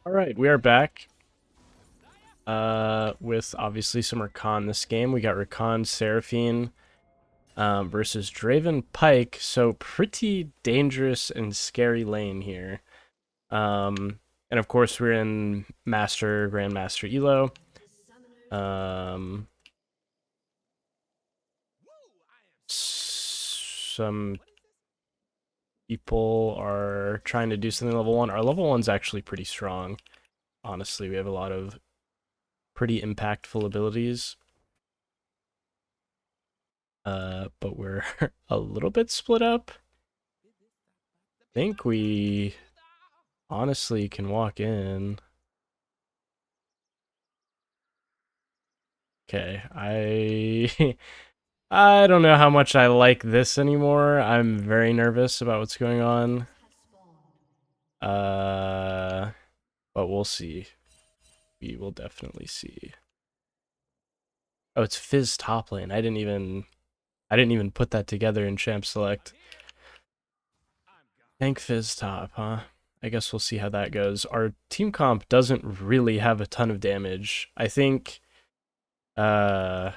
All right, we are back with obviously some Rakan this game. We got Rakan Seraphine versus Draven Pike. So pretty dangerous and scary lane here. And of course we're in Grandmaster Elo. Some people are trying to do something level 1. Our level 1's actually pretty strong. Honestly, we have a lot of pretty impactful abilities. But we're a little bit split up. I think we honestly can walk in. Okay, I don't know how much I like this anymore. I'm very nervous about what's going on. Uh, but we'll see. We will definitely see. Oh, it's Fizz top lane. I didn't even put that together in Champ Select. Tank Fizz top, huh? I guess we'll see how that goes. Our team comp doesn't really have a ton of damage. I think uh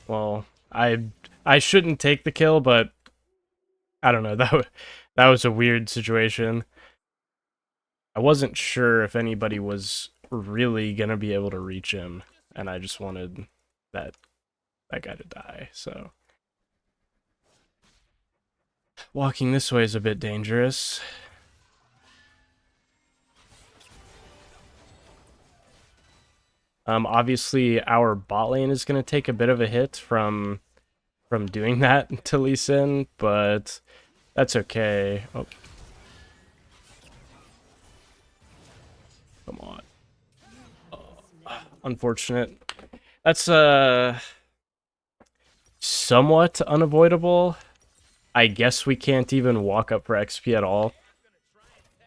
well, I shouldn't take the kill, but I don't know. That was a weird situation. I wasn't sure if anybody was really gonna be able to reach him, and I just wanted that guy to die. So walking this way is a bit dangerous. Obviously our bot lane is gonna take a bit of a hit from doing that to Lee Sin, but that's okay. Oh, come on. Unfortunate. That's somewhat unavoidable. I guess we can't even walk up for XP at all.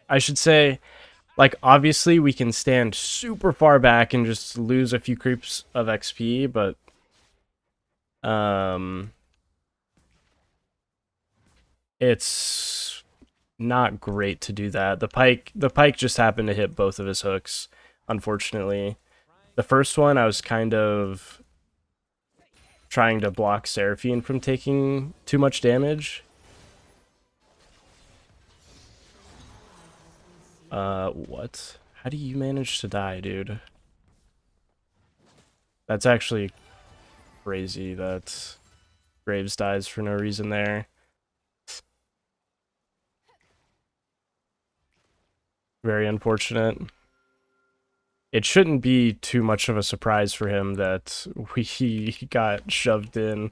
I should say, like, obviously we can stand super far back and just lose a few creeps of XP, but it's not great to do that. The pike just happened to hit both of his hooks, unfortunately. The first one I was kind of trying to block Seraphine from taking too much damage. What? How do you manage to die, dude? That's actually crazy that Graves dies for no reason there. Very unfortunate. It shouldn't be too much of a surprise for him that we got shoved in.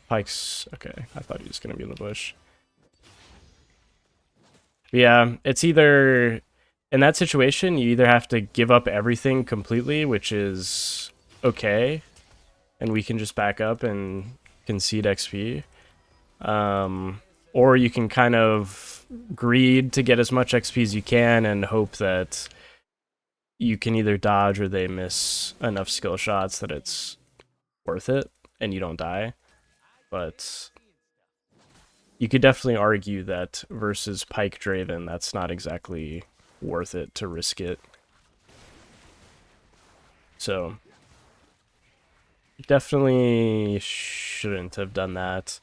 Pike's... okay, I thought he was going to be in the bush. But yeah, it's either... in that situation, you either have to give up everything completely, which is okay, and we can just back up and concede XP. Or you can kind of greed to get as much XP as you can and hope that you can either dodge or they miss enough skill shots that it's worth it and you don't die. But you could definitely argue that versus Pike Draven, that's not exactly worth it to risk it. So definitely shouldn't have done that.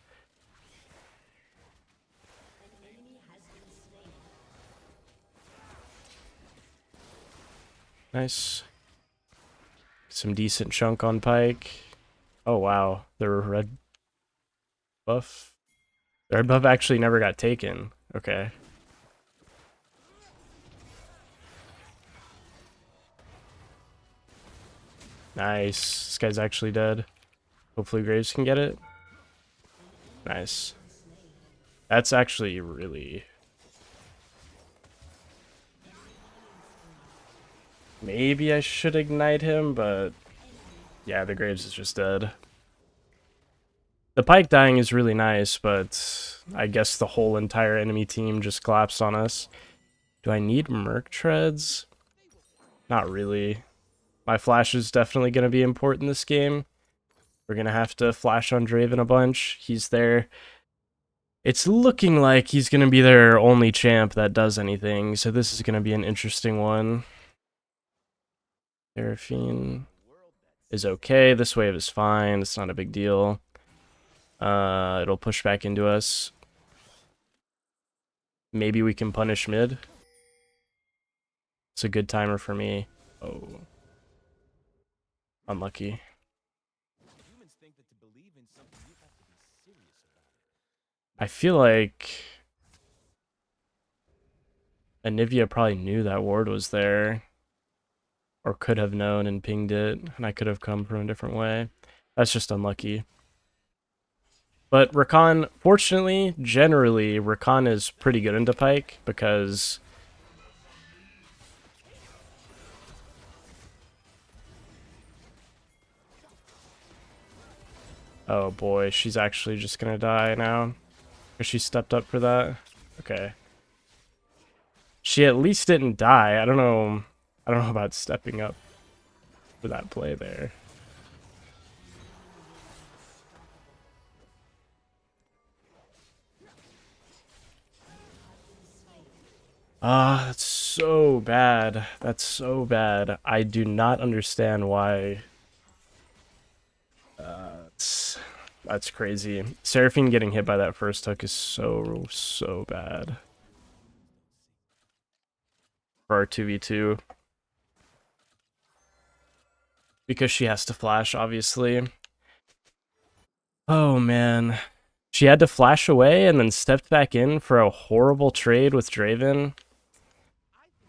Nice. Some decent chunk on Pike. Oh wow, the red buff. The red buff actually never got taken. Okay. Nice. This guy's actually dead. Hopefully Graves can get it. Nice. That's actually really... maybe I should ignite him, but yeah, the Graves is just dead. The Pike dying is really nice, but I guess the whole entire enemy team just collapsed on us. Do I need Merc Treads? Not really. My flash is definitely going to be important this game. We're going to have to flash on Draven a bunch. He's there. It's looking like he's going to be their only champ that does anything, so this is going to be an interesting one. Seraphine is okay. This wave is fine. It's not a big deal. It'll push back into us. Maybe we can punish mid. It's a good timer for me. Oh. Unlucky. I feel like Anivia probably knew that ward was there. Or could have known and pinged it, and I could have come from a different way. That's just unlucky. But Rakan, fortunately, generally, Rakan is pretty good into Pike because oh boy, she's actually just gonna die now. Because she stepped up for that. Okay. She at least didn't die. I don't know about stepping up for that play there. Ah, that's so bad. That's so bad. I do not understand why. That's crazy. Seraphine getting hit by that first hook is so bad. For our 2v2. Because she has to flash, obviously. Oh, man. She had to flash away and then stepped back in for a horrible trade with Draven.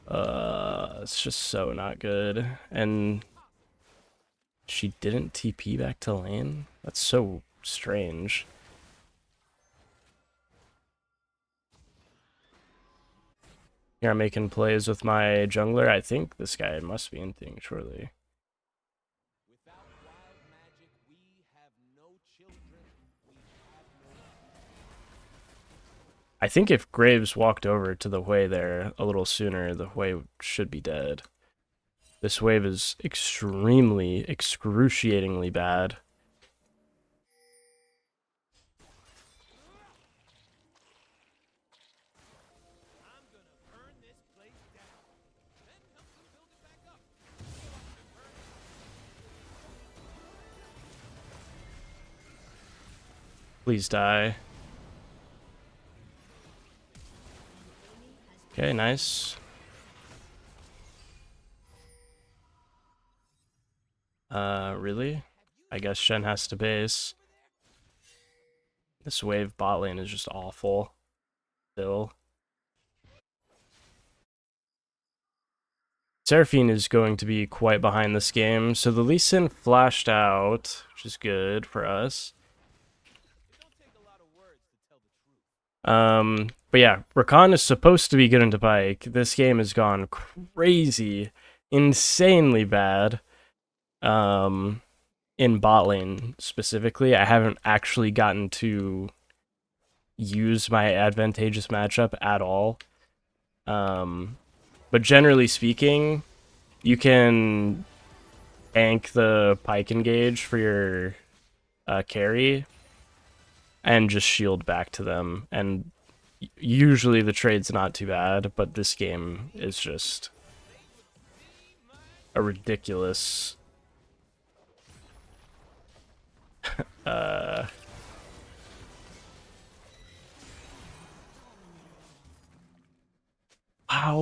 It's just so not good. And she didn't TP back to lane? That's so strange. Here I'm making plays with my jungler. I think this guy must be in thing shortly. I think if Graves walked over to the Hui there a little sooner, the Hui should be dead. This wave is extremely, excruciatingly bad. Please die. Okay, nice. Really? I guess Shen has to base. This wave bot lane is just awful. Still. Seraphine is going to be quite behind this game, so the Lee Sin flashed out, which is good for us. But yeah, Rakan is supposed to be good into Pike. This game has gone crazy, insanely bad. In bot lane specifically, I haven't actually gotten to use my advantageous matchup at all. But generally speaking, you can bank the Pike engage for your carry and just shield back to them. And usually the trade's not too bad, but this game is just a ridiculous wow,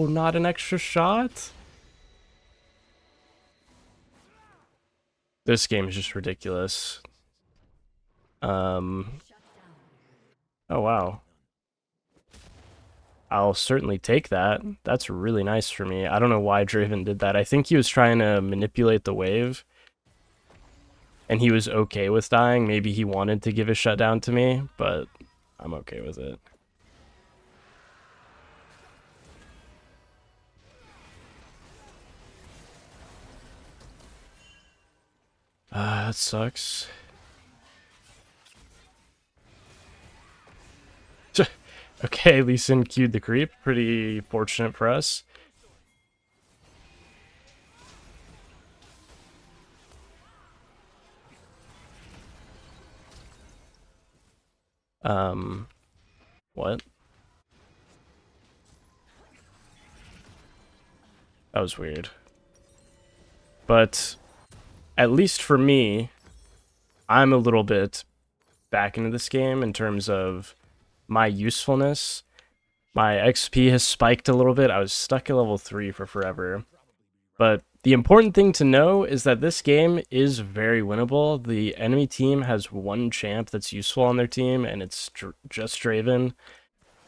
not an extra shot? This game is just ridiculous. Oh wow. I'll certainly take that. That's really nice for me. I don't know why Draven did that. I think he was trying to manipulate the wave. And he was okay with dying. Maybe he wanted to give a shutdown to me, but I'm okay with it. That sucks. Okay, Lee Sin queued the creep. Pretty fortunate for us. What? That was weird. But at least for me, I'm a little bit back into this game in terms of my usefulness. My XP has spiked a little bit. I was stuck at level 3 for forever. But the important thing to know is that this game is very winnable. The enemy team has one champ that's useful on their team, and it's just Draven.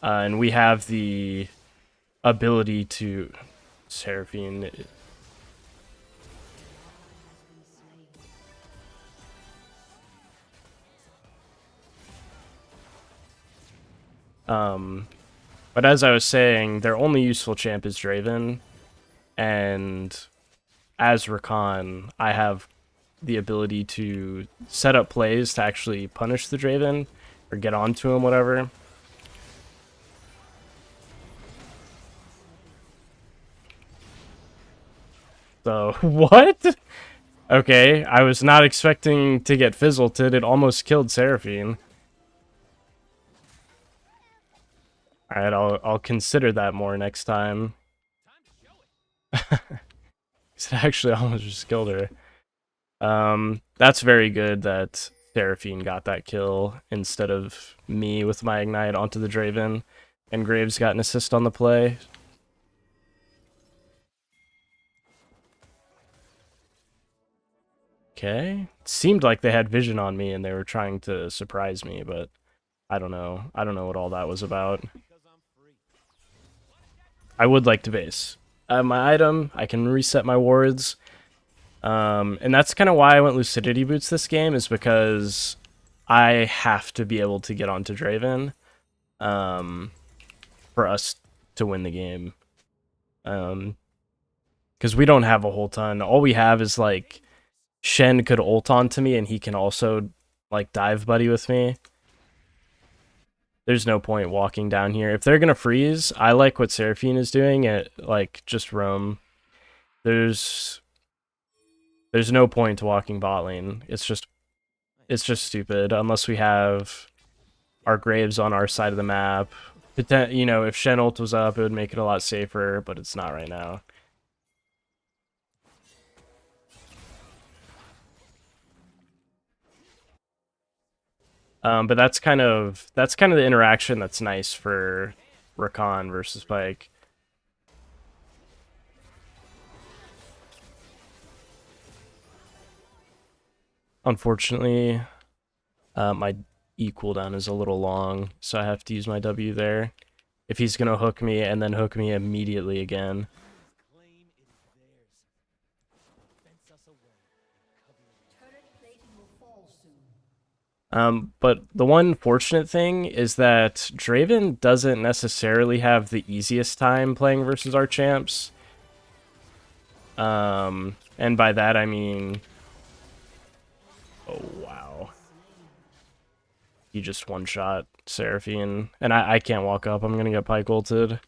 And we have the ability to... Seraphine... But as I was saying, their only useful champ is Draven, and as Rakan, I have the ability to set up plays to actually punish the Draven, or get onto him, whatever. So, what? Okay, I was not expecting to get fizzleted. It almost killed Seraphine. Alright, I'll consider that more next time. It actually almost just killed her. That's very good that Seraphine got that kill instead of me with my Ignite onto the Draven, and Graves got an assist on the play. Okay. It seemed like they had vision on me and they were trying to surprise me, but I don't know. I don't know what all that was about. I would like to base. I have my item, I can reset my wards. And that's kind of why I went Lucidity Boots this game, is because I have to be able to get onto Draven for us to win the game. Because we don't have a whole ton. All we have is, like, Shen could ult onto me, and he can also, like, dive buddy with me. There's no point walking down here. If they're gonna freeze, I like what Seraphine is doing. Like, just roam. There's no point to walking bot lane. It's just stupid unless we have our Graves on our side of the map. You know, if Shen ult was up, it would make it a lot safer, but it's not right now. But that's kind of the interaction that's nice for Rakan versus Pyke. Unfortunately, my E cooldown is a little long, so I have to use my W there. If he's gonna hook me and then hook me immediately again. But the one fortunate thing is that Draven doesn't necessarily have the easiest time playing versus our champs. And by that I mean... Oh, wow. He just one-shot Seraphine. And I can't walk up. I'm gonna get Pyke ulted.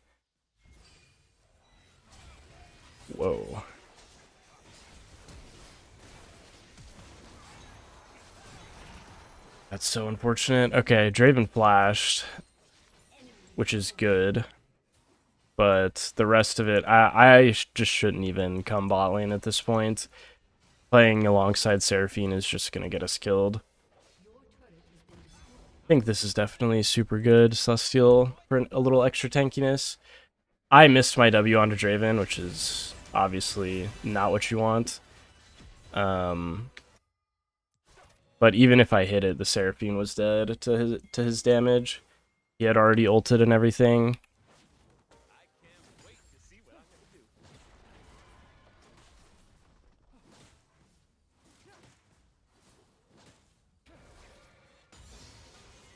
Whoa. That's so unfortunate. Okay, Draven flashed, which is good. But the rest of it, I just shouldn't even come bot lane at this point. Playing alongside Seraphine is just gonna get us killed. I think this is definitely super good Celestial for a little extra tankiness. I missed my W onto Draven, which is obviously not what you want. But even if I hit it, the Seraphine was dead to his damage. He had already ulted and everything.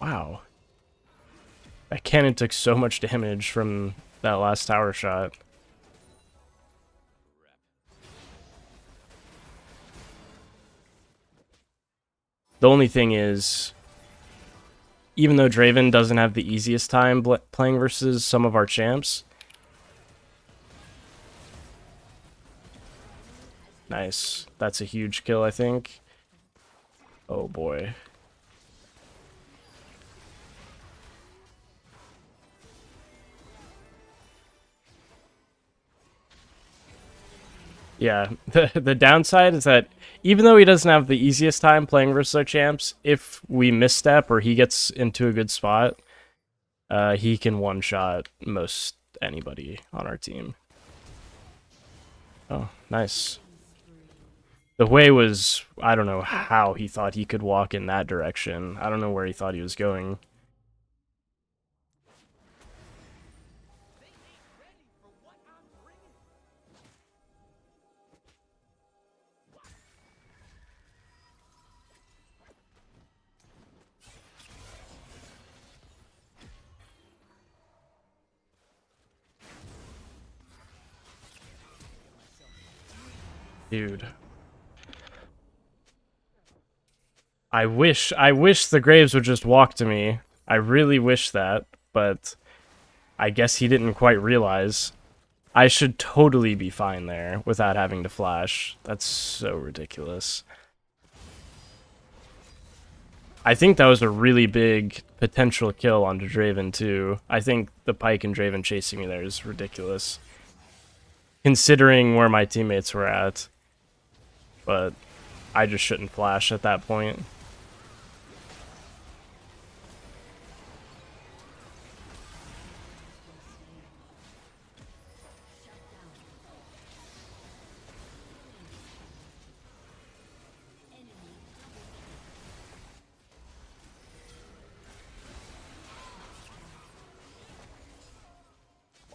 Wow. That cannon took so much damage from that last tower shot. The only thing is, even though Draven doesn't have the easiest time playing versus some of our champs. Nice. That's a huge kill, I think. Oh boy. Yeah, the downside is that even though he doesn't have the easiest time playing versus our champs, if we misstep or he gets into a good spot, he can one-shot most anybody on our team. Oh, nice. The way was, I don't know how he thought he could walk in that direction. I don't know where he thought he was going. Dude. I wish the Graves would just walk to me. I really wish that, but I guess he didn't quite realize. I should totally be fine there without having to flash. That's so ridiculous. I think that was a really big potential kill onto Draven too. I think the Pyke and Draven chasing me there is ridiculous, considering where my teammates were at. But I just shouldn't flash at that point.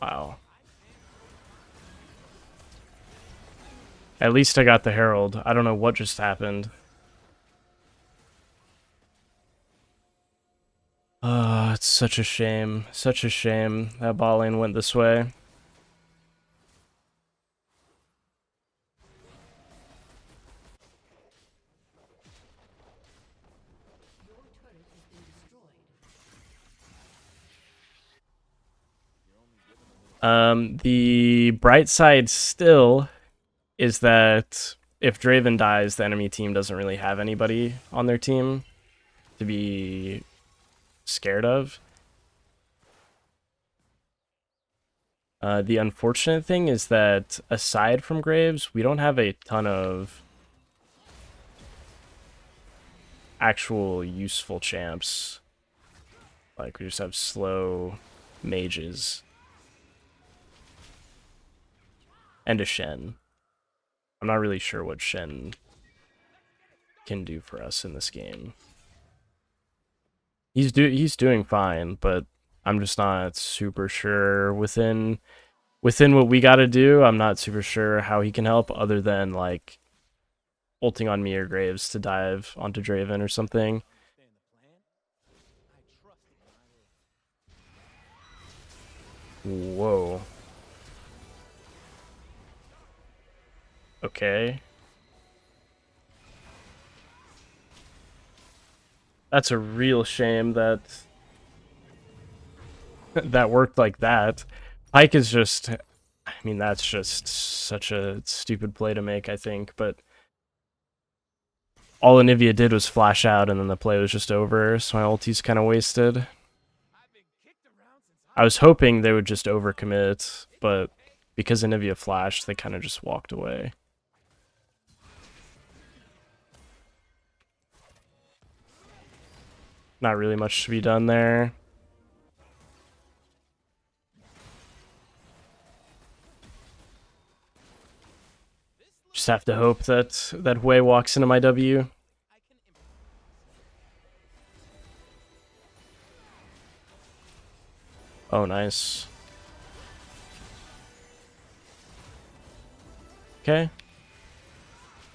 Wow. At least I got the Herald. I don't know what just happened. It's such a shame. Such a shame that bot lane went this way. The bright side still is that if Draven dies, the enemy team doesn't really have anybody on their team to be scared of. The unfortunate thing is that aside from Graves, we don't have a ton of actual useful champs. Like, we just have slow mages. And a Shen. I'm not really sure what Shen can do for us in this game. He's doing fine, but I'm just not super sure within what we got to do. I'm not super sure how he can help other than like ulting on me or Graves to dive onto Draven or something. Whoa. Okay. That's a real shame that that worked like that. Pyke is just, I mean, that's just such a stupid play to make, I think, but all Anivia did was flash out and then the play was just over, so my ulti's kind of wasted. I was hoping they would just overcommit, but because Anivia flashed, they kind of just walked away. Not really much to be done there. Just have to hope that Hui walks into my W. Oh, nice. Okay.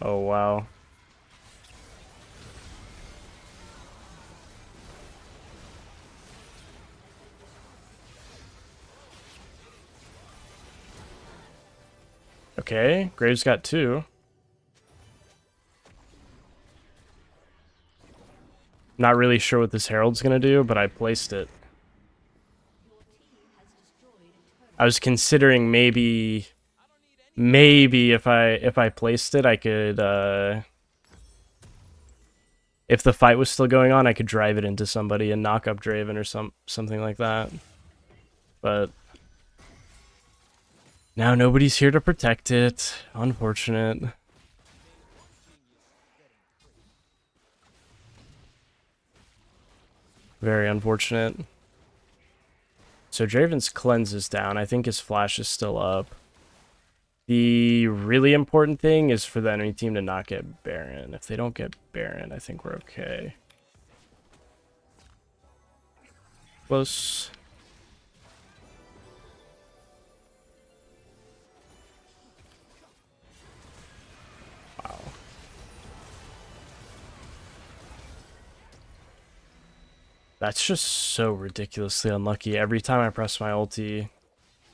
Oh, wow. Okay, Graves got 2. Not really sure what this Herald's gonna do, but I placed it. I was considering maybe if I placed it, I could if the fight was still going on, I could drive it into somebody and knock up Draven or something like that. But now nobody's here to protect it. Unfortunate. Very unfortunate. So Draven's cleanse is down. I think his flash is still up. The really important thing is for the enemy team to not get Baron. If they don't get Baron, I think we're okay. Close. Wow. That's just so ridiculously unlucky. Every time I press my ulti,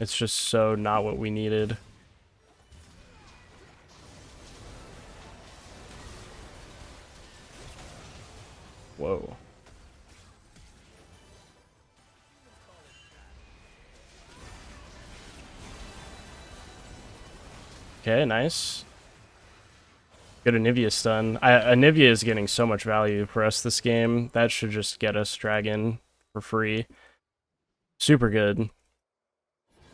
it's just so not what we needed. Whoa. Okay, nice. Good Anivia stun. Anivia is getting so much value for us this game. That should just get us Dragon for free. Super good.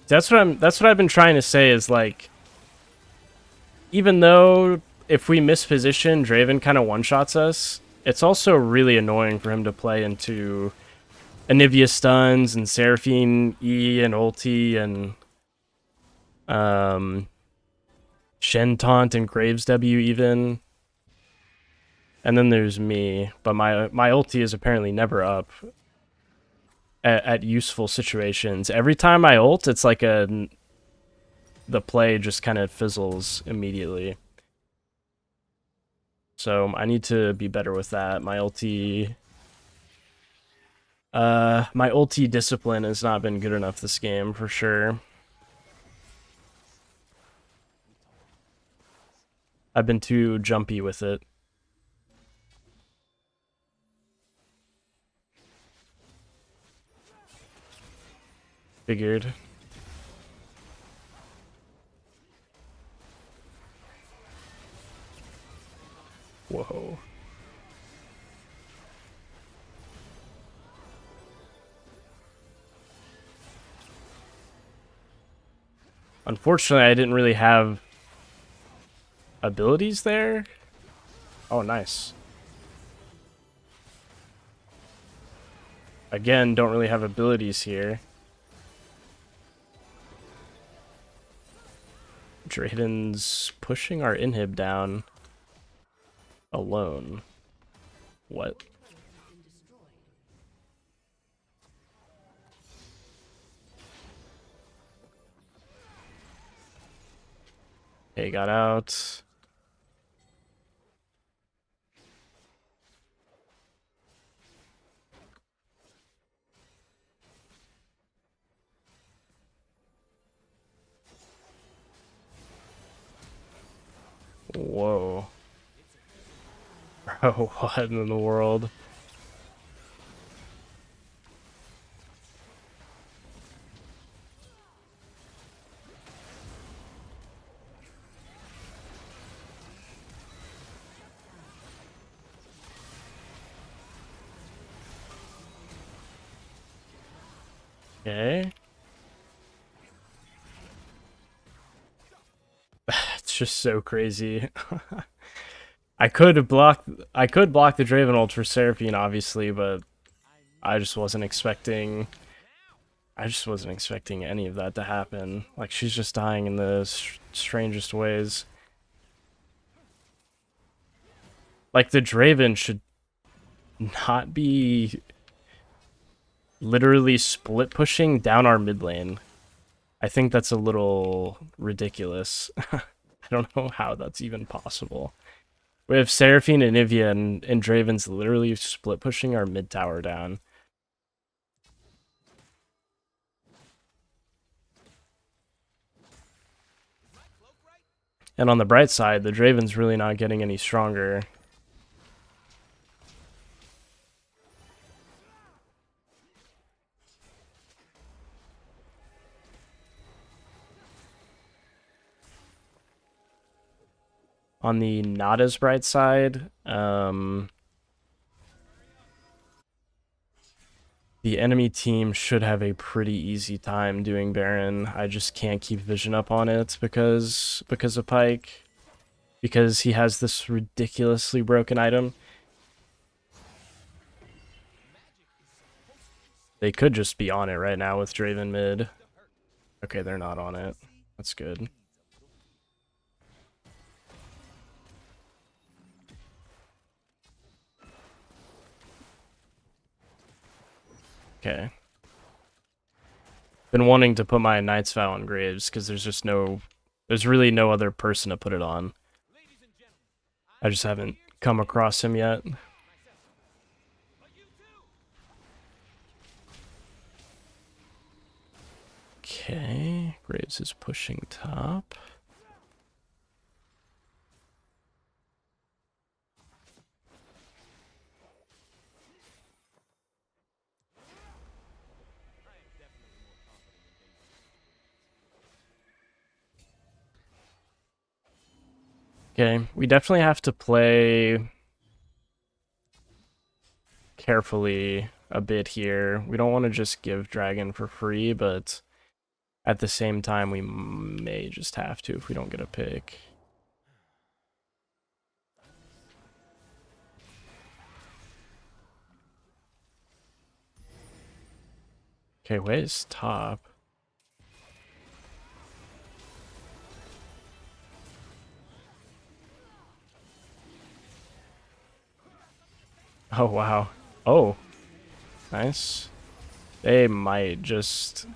That's what I've been trying to say is like, even though if we miss position, Draven kind of one-shots us, it's also really annoying for him to play into Anivia stuns and Seraphine E and ulti and Shen taunt and Graves W even. And then there's me, but my ulti is apparently never up at useful situations. Every time I ult, it's like the play just kind of fizzles immediately. So I need to be better with that. My ulti discipline has not been good enough this game for sure. I've been too jumpy with it. Figured. Whoa. Unfortunately, I didn't really have abilities there. Oh, nice. Again, don't really have abilities here. Draden's pushing our inhib down alone. What? Okay, got out. Whoa. Bro, what in the world? Okay. It's just so crazy. I could block the Draven ult for Seraphine, obviously, but I just wasn't expecting any of that to happen. Like, she's just dying in the strangest ways. Like, the Draven should not be literally split pushing down our mid lane. I think that's a little ridiculous. I don't know how that's even possible. We have Seraphine and Ivia, and Draven's literally split pushing our mid tower down. And on the bright side, the Draven's really not getting any stronger. On the not as bright side, the enemy team should have a pretty easy time doing Baron. I just can't keep vision up on it because of Pyke. Because he has this ridiculously broken item. They could just be on it right now with Draven mid. Okay, they're not on it. That's good. Okay. Been wanting to put my Knight's Vow on Graves because there's really no other person to put it on. I just haven't come across him yet. Okay, Graves is pushing top. Okay, we definitely have to play carefully a bit here. We don't want to just give Dragon for free, but at the same time, we may just have to if we don't get a pick. Okay, where's top? Oh, wow. Oh, nice. They might just...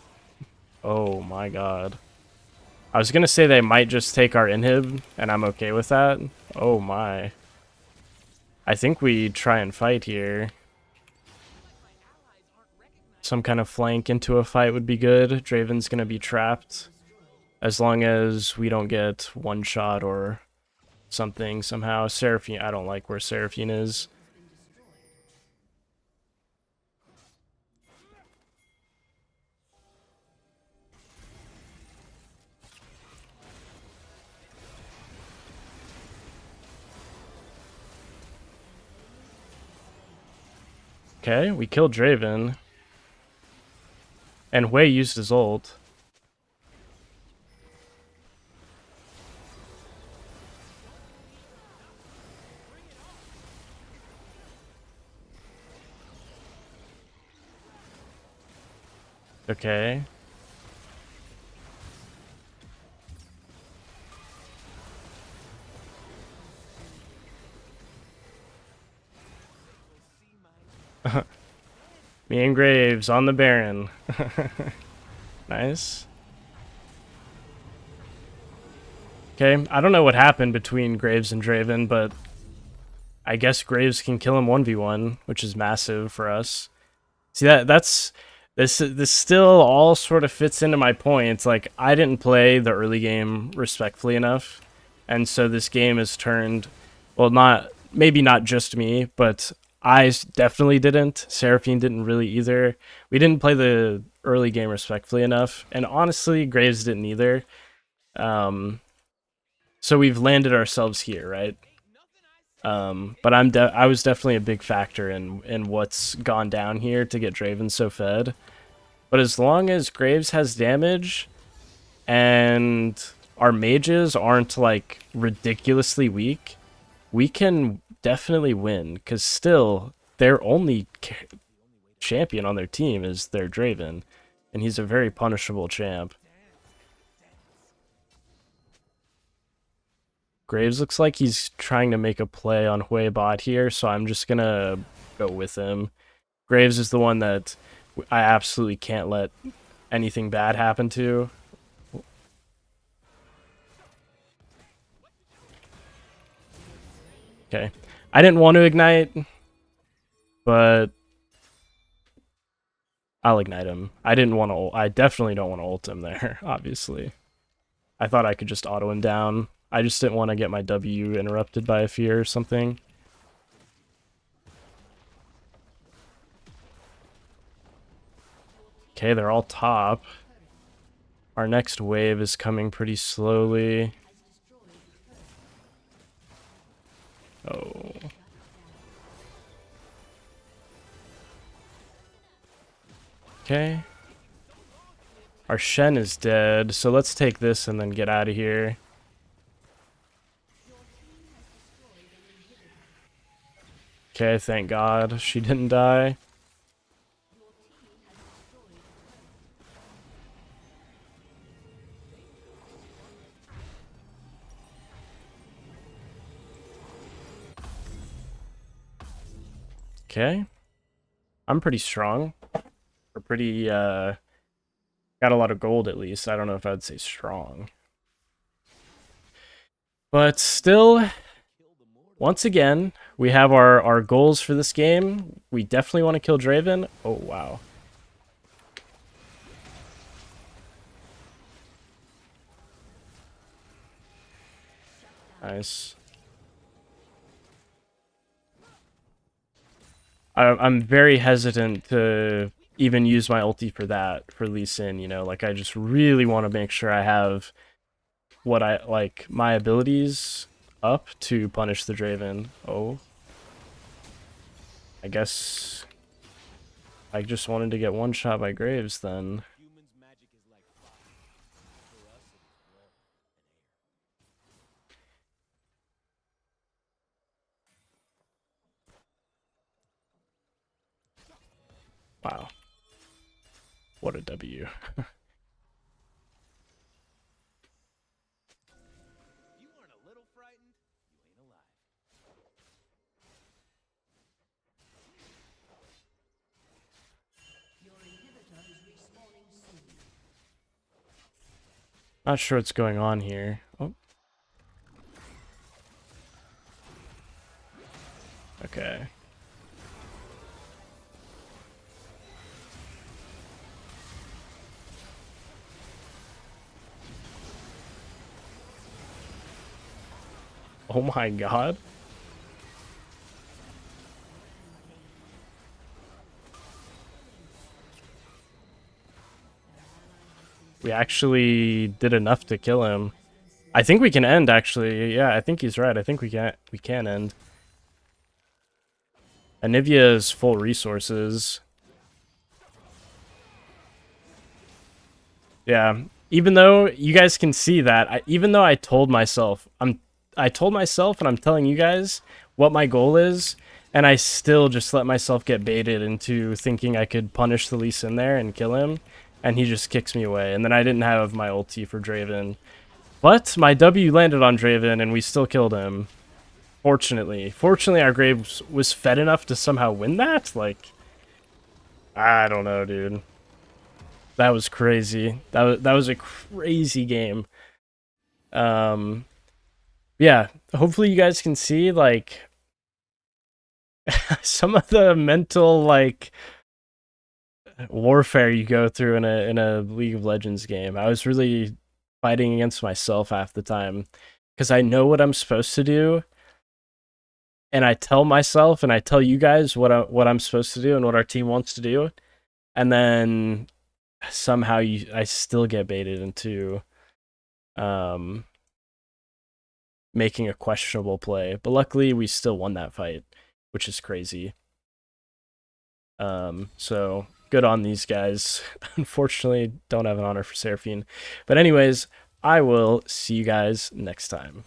Oh my god. I was gonna say they might just take our inhib, and I'm okay with that. Oh my. I think we try and fight here. Some kind of flank into a fight would be good. Draven's gonna be trapped. As long as we don't get one shot or something somehow. Seraphine, I don't like where Seraphine is. Okay, we killed Draven. And Wei used his ult. Okay. Me and Graves on the Baron. Nice. Okay, I don't know what happened between Graves and Draven, but I guess Graves can kill him 1v1, which is massive for us. See, this still all sort of fits into my point. It's like I didn't play the early game respectfully enough, and so this game has turned, well, maybe not just me, but I definitely didn't. Seraphine didn't really either. We didn't play the early game respectfully enough, and honestly, Graves didn't either. So we've landed ourselves here, right? But I was definitely a big factor in what's gone down here to get Draven so fed. But as long as Graves has damage and our mages aren't like ridiculously weak, we can definitely win. Because still, their only champion on their team is their Draven, and he's a very punishable champ. Graves looks like he's trying to make a play on Hui bot here, so I'm just gonna go with him. Graves is the one that I absolutely can't let anything bad happen to. Okay. I didn't want to ignite, but I'll ignite him. I didn't want to I definitely don't want to ult him there, obviously. I thought I could just auto him down. I just didn't want to get my W interrupted by a fear or something. Okay, they're all top. Our next wave is coming pretty slowly. Oh. Okay. Our Shen is dead, so let's take this and then get out of here. Okay, thank God she didn't die. Okay. I'm pretty strong. We're pretty, got a lot of gold at least. I don't know if I'd say strong. But still, once again, we have our goals for this game. We definitely want to kill Draven. Oh, wow. Nice. I'm very hesitant to even use my ulti for that, for Lee Sin, you know? Like, I just really want to make sure I have what I, like, my abilities up to punish the Draven. Oh. I guess I just wanted to get one shot by Graves then. Wow. What a W. Not sure what's going on here. Oh. Okay. Oh my god. We actually did enough to kill him. I think we can end, actually. Yeah, I think he's right. I think we can end. Anivia's full resources. Yeah. Even though you guys can see that, even though I told myself, I told myself and I'm telling you guys what my goal is, and I still just let myself get baited into thinking I could punish the Lee Sin there and kill him, and he just kicks me away. And then I didn't have my ulti for Draven. But my W landed on Draven and we still killed him. Fortunately. Fortunately, our Graves was fed enough to somehow win that? Like, I don't know, dude. That was crazy. That was a crazy game. Yeah, hopefully you guys can see, like, some of the mental, like, warfare you go through in a League of Legends game. I was really fighting against myself half the time because I know what I'm supposed to do, and I tell myself and I tell you guys what I'm supposed to do and what our team wants to do, and then somehow I still get baited into making a questionable play. But luckily we still won that fight, which is crazy. So good on these guys. Unfortunately, don't have an honor for Seraphine. But anyways, I will see you guys next time.